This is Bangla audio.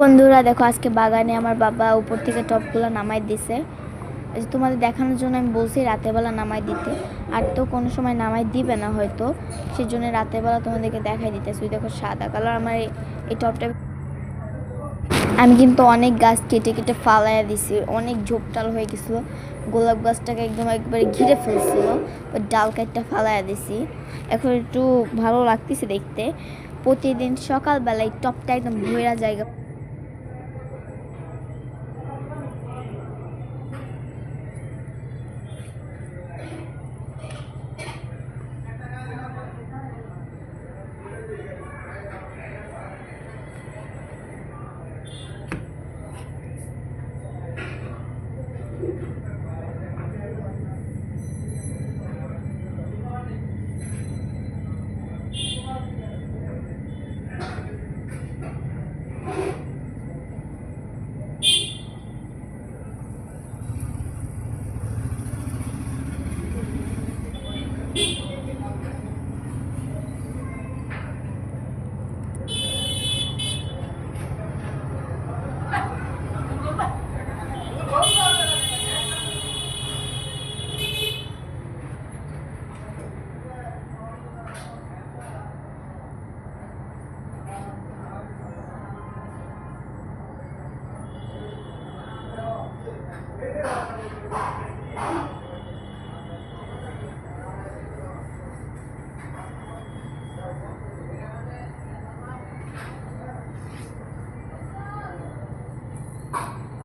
বন্ধুরা দেখো, আজকে বাগানে আমার বাবা উপর থেকে টবগুলো নামাই দিছে। তোমাদের দেখানোর জন্য আমি বলছি রাতের বেলা নামাই দিতে, আর তো কোনো সময় নামাই দিবে না হয়তো, সেজন্য রাতের বেলা তোমাদেরকে দেখাই দিতেছি। দেখো সাদা কালার আমার এই টবটা। আমি কিন্তু অনেক গাছ কেটে কেটে ফালাইয়া দিছি, অনেক ঝোপটাল হয়ে গেছিলো। গোলাপ গাছটাকে একদম একবারে ঘিরে ফেলছিল, ওই ডাল কাটটা ফালাইয়া দিছি। এখন একটু ভালো লাগতেছে দেখতে। প্রতিদিন সকালবেলায় টবটা একদম ভরা জায়গা।